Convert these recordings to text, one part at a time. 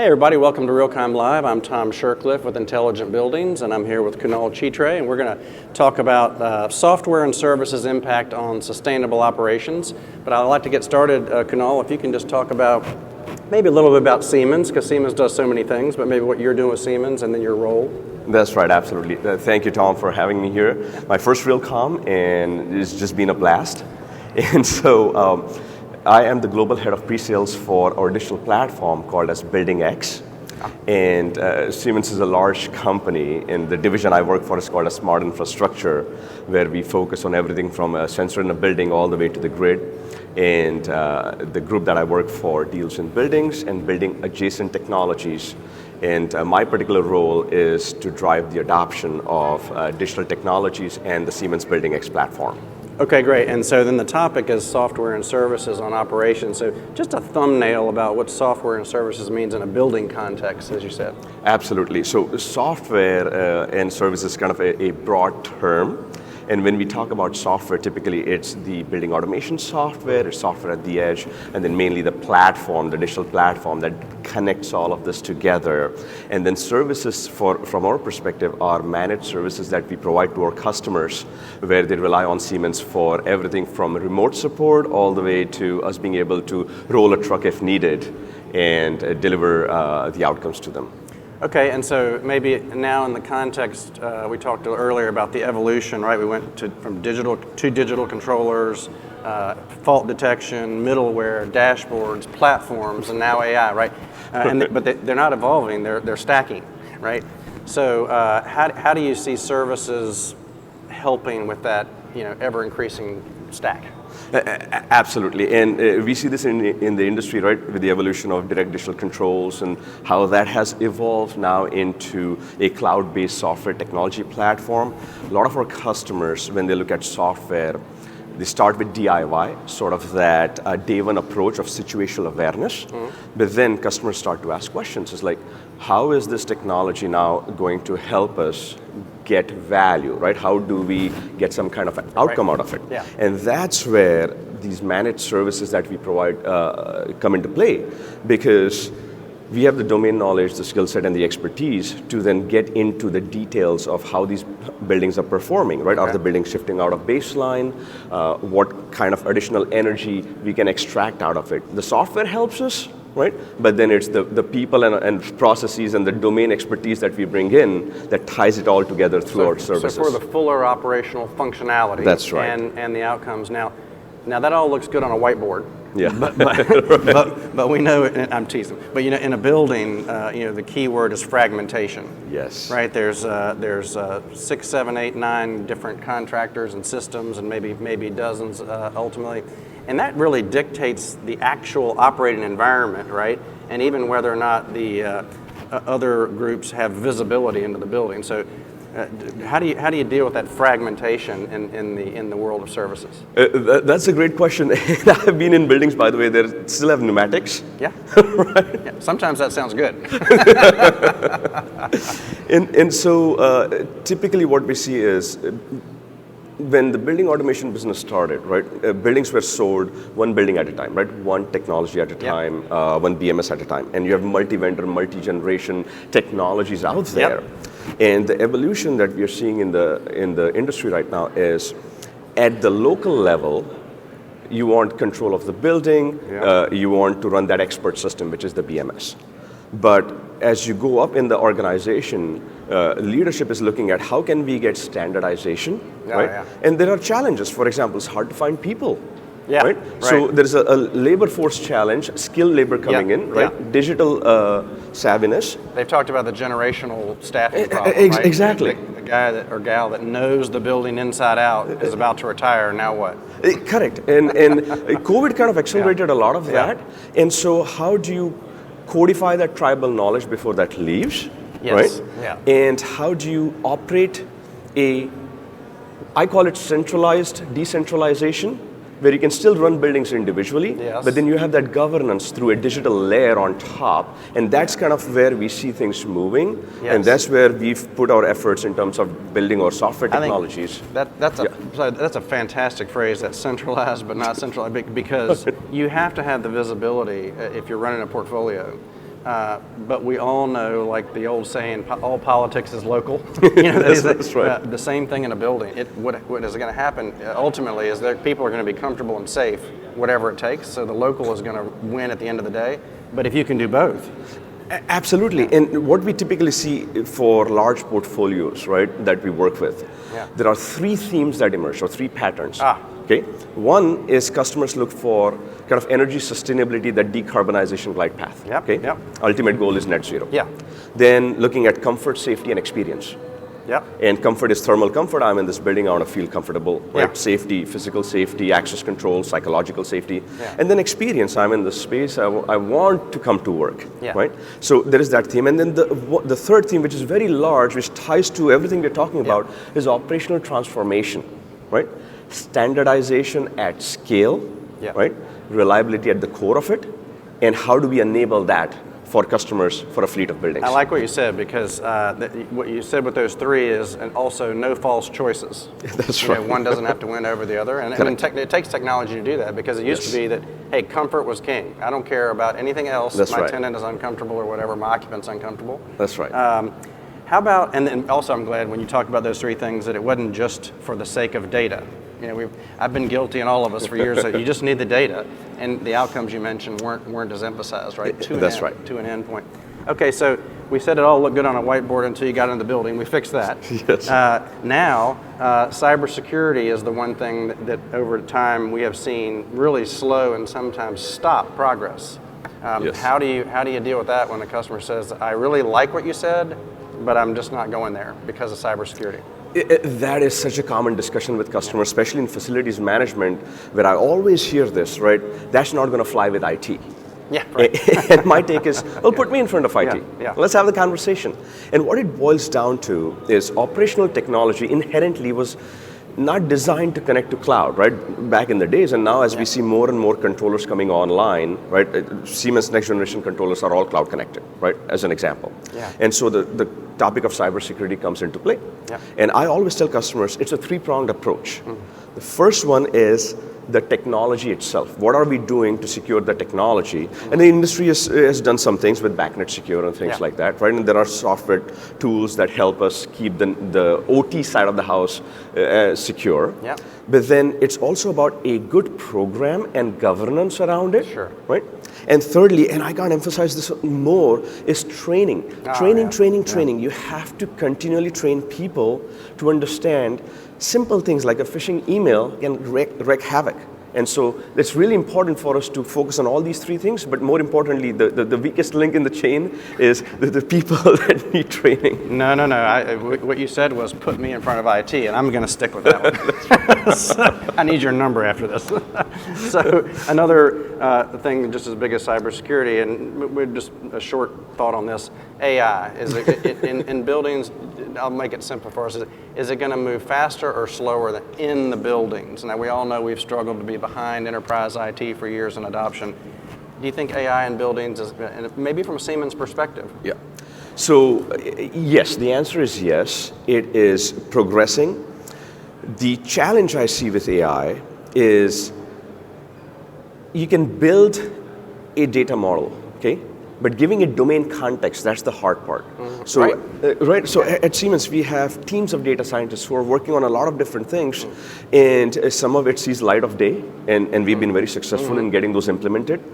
Hey everybody, welcome to Realcom Live. I'm Tom Shircliff with Intelligent Buildings, and I'm here with Kunal Chitre, and we're going to talk about software and services impact on sustainable operations. But I'd like to get started, Kunal, if you can just talk about maybe a little bit about Siemens, because Siemens does so many things, but maybe what you're doing with Siemens and then your role. That's right, absolutely. Thank you, Tom, for having me here. My first Realcom, and it's just been a blast. And so, I am the global head of pre-sales for our digital platform called as Building X. And Siemens is a large company, and the division I work for is called a Smart Infrastructure, where we focus on everything from a sensor in a building all the way to the grid. And the group that I work for deals in buildings and building adjacent technologies. And my particular role is to drive the adoption of digital technologies and the Siemens Building X platform. Okay, great. And so then the topic is software and services on operations. So just a thumbnail about what software and services means in a building context, as you said. Absolutely. So software and services is kind of a broad term. And when we talk about software, typically it's the building automation software, it's software at the edge, and then mainly the platform, the digital platform that connects all of this together. And then services, from our perspective, are managed services that we provide to our customers, where they rely on Siemens for everything from remote support all the way to us being able to roll a truck if needed and deliver the outcomes to them. Okay, and so maybe now in the context, we talked earlier about the evolution, right? We went from digital to digital controllers, fault detection, middleware, dashboards, platforms, and now AI, right? But they're not evolving, they're stacking, right? So how do you see services helping with that, ever-increasing stack? Absolutely, and we see this in the industry, right, with the evolution of direct digital controls and how that has evolved now into a cloud-based software technology platform. A lot of our customers, when they look at software, they start with DIY, sort of that day one approach of situational awareness, but then customers start to ask questions. It's like, how is this technology now going to help us get value, right? How do we get some kind of an outcome out of it? Yeah. And that's where these managed services that we provide come into play, because we have the domain knowledge, the skill set, and the expertise to then get into the details of how these buildings are performing, right? Are the buildings shifting out of baseline? What kind of additional energy we can extract out of it? The software helps us, right? But then it's the people and processes and the domain expertise that we bring in that ties it all together through our services. So for the fuller operational functionality. That's right. And the outcomes. Now that all looks good on a whiteboard. Yeah. But we know, I'm teasing, but in a building, the key word is fragmentation. Yes. Right? There's 6, 7, 8, 9 different contractors and systems, and maybe dozens ultimately. And that really dictates the actual operating environment, right? And even whether or not the other groups have visibility into the building. So how do you deal with that fragmentation in the world of services? That's a great question. I've been in buildings, by the way, that still have pneumatics. Yeah. Right? Yeah. Sometimes that sounds good. And so typically what we see is when the building automation business started, right, buildings were sold one building at a time, right, one technology at a time, one BMS at a time, and you have multi-vendor, multi-generation technologies out there. And the evolution that we are seeing in the industry right now is at the local level, you want control of the building, you want to run that expert system, which is the BMS. But as you go up in the organization, leadership is looking at how can we get standardization, right? Yeah. And there are challenges. For example, it's hard to find people, right? So there's a labor force challenge, skilled labor coming in, right? Yeah. Digital savviness. They've talked about the generational staffing problem, right? Exactly. The guy or gal that knows the building inside out is about to retire. Now what? Correct. And COVID kind of accelerated a lot of that. And so how do you codify that tribal knowledge before that leaves, right? Yeah. And how do you operate I call it centralized decentralization, where you can still run buildings individually, but then you have that governance through a digital layer on top, and that's kind of where we see things moving, and that's where we've put our efforts in terms of building our software technologies. That's a fantastic phrase, that centralized but not centralized, because you have to have the visibility if you're running a portfolio but we all know, like the old saying, all politics is local. You know, That's right. The same thing in a building. What is going to happen ultimately is that people are going to be comfortable and safe, whatever it takes. So the local is going to win at the end of the day. But if you can do both. Absolutely. And what we typically see for large portfolios, right, that we work with, there are three themes that emerge, or three patterns. Okay. One is customers look for kind of energy sustainability, that decarbonization glide path. Okay. Ultimate goal is net zero. Then looking at comfort, safety, and experience. And comfort is thermal comfort. I'm in this building, I want to feel comfortable, right? Safety, physical safety, access control, psychological safety. And then experience, I'm in this space, I want to come to work, right? So there is that theme. And then the third theme, which is very large, which ties to everything we're talking about, is operational transformation, right? Standardization at scale, right? Reliability at the core of it. And how do we enable that for customers for a fleet of buildings? I like what you said, because what you said with those three is, and also no false choices. That's right. One doesn't have to win over the other, and it takes technology to do that, because it used to be that, hey, comfort was king. I don't care about anything else. My tenant is uncomfortable or whatever, my occupant's uncomfortable. That's right. How about, and then also I'm glad when you talked about those three things, that it wasn't just for the sake of data. You know, I've been guilty, and all of us for years, that you just need the data, and the outcomes you mentioned weren't as emphasized, right? That's right. To an end point. Okay, so we said it all looked good on a whiteboard until you got into the building. We fixed that. Yes. Now, cybersecurity is the one thing that over time we have seen really slow and sometimes stop progress. How do you deal with that when the customer says, I really like what you said, but I'm just not going there because of cybersecurity? That is such a common discussion with customers, especially in facilities management, where I always hear this, right? That's not going to fly with IT. Yeah, right. And my take is, well, put me in front of IT. Let's have the conversation. And what it boils down to is operational technology inherently was not designed to connect to cloud, right? Back in the days, and now as we see more and more controllers coming online, right? Siemens next generation controllers are all cloud connected, right? As an example. And so the topic of cybersecurity comes into play. And I always tell customers, it's a three-pronged approach. The first one is the technology itself. What are we doing to secure the technology? And the industry has done some things with BACnet Secure and things like that, right? And there are software tools that help us keep the OT side of the house secure. But then it's also about a good program and governance around it, right? And thirdly, and I can't emphasize this more, is training. Training. You have to continually train people to understand simple things like a phishing email can wreak havoc. And so it's really important for us to focus on all these three things, but more importantly, the weakest link in the chain is the people that need training. No. What you said was put me in front of IT, and I'm going to stick with that one. So, I need your number after this. So another thing just as big as cybersecurity, and we're just a short thought on this, AI. Is it, in buildings, I'll make it simple for us, is it going to move faster or slower than in the buildings? Now, we all know we've struggled to be behind enterprise IT for years in adoption. Do you think AI in buildings is, maybe from a Siemens perspective? So, yes, the answer is yes. It is progressing. The challenge I see with AI is you can build a data model, okay? But giving it domain context, that's the hard part. So, So at Siemens, we have teams of data scientists who are working on a lot of different things, and some of it sees light of day, and we've been very successful in getting those implemented.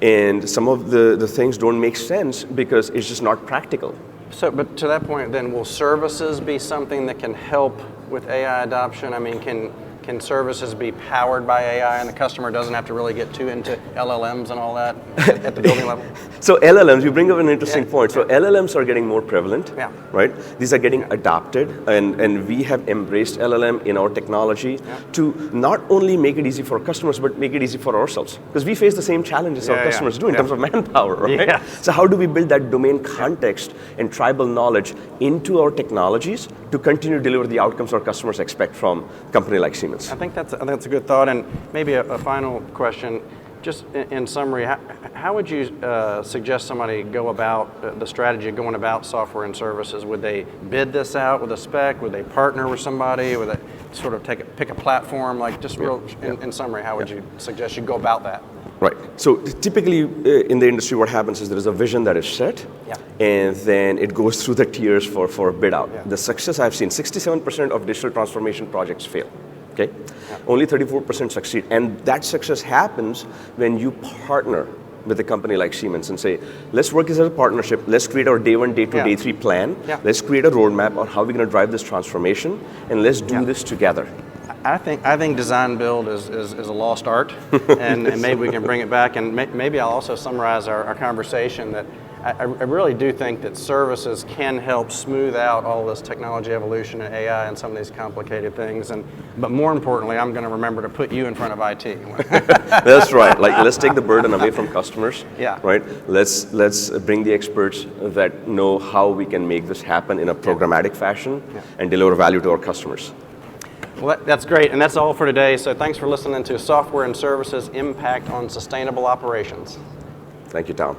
And some of the things don't make sense because it's just not practical. So, but to that point, then, will services be something that can help with AI adoption? I mean, can services be powered by AI and the customer doesn't have to really get too into LLMs and all that at the building level? So LLMs, you bring up an interesting point. So LLMs are getting more prevalent, right? These are getting adopted, and we have embraced LLM in our technology to not only make it easy for customers, but make it easy for ourselves. Because we face the same challenges our customers do in terms of manpower, right? So how do we build that domain context and tribal knowledge into our technologies to continue to deliver the outcomes our customers expect from a company like Siemens? I think that's a good thought, and maybe a final question. Just in summary, how would you suggest somebody go about the strategy of going about software and services? Would they bid this out with a spec? Would they partner with somebody? Would they sort of pick a platform? Like just real in summary, how would you suggest you go about that? Right. So typically in the industry, what happens is there is a vision that is set, Yeah. and then it goes through the tiers for bid out. Yeah. The success I've seen, 67% of digital transformation projects fail. Okay, only 34% succeed, and that success happens when you partner with a company like Siemens and say, let's work as a partnership, let's create our day 1, day 2, Yeah. day 3 plan, Yeah. let's create a roadmap on how we're going to drive this transformation, and let's do this together. I think design build is a lost art, and maybe we can bring it back. And maybe I'll also summarize our conversation that I really do think that services can help smooth out all this technology evolution and AI and some of these complicated things. But more importantly, I'm going to remember to put you in front of IT. That's right. Like, let's take the burden away from customers. Yeah. Right. Let's bring the experts that know how we can make this happen in a programmatic fashion and deliver value to our customers. Well, that's great, and that's all for today. So thanks for listening to Software and Services Impact on Sustainable Operations. Thank you, Tom.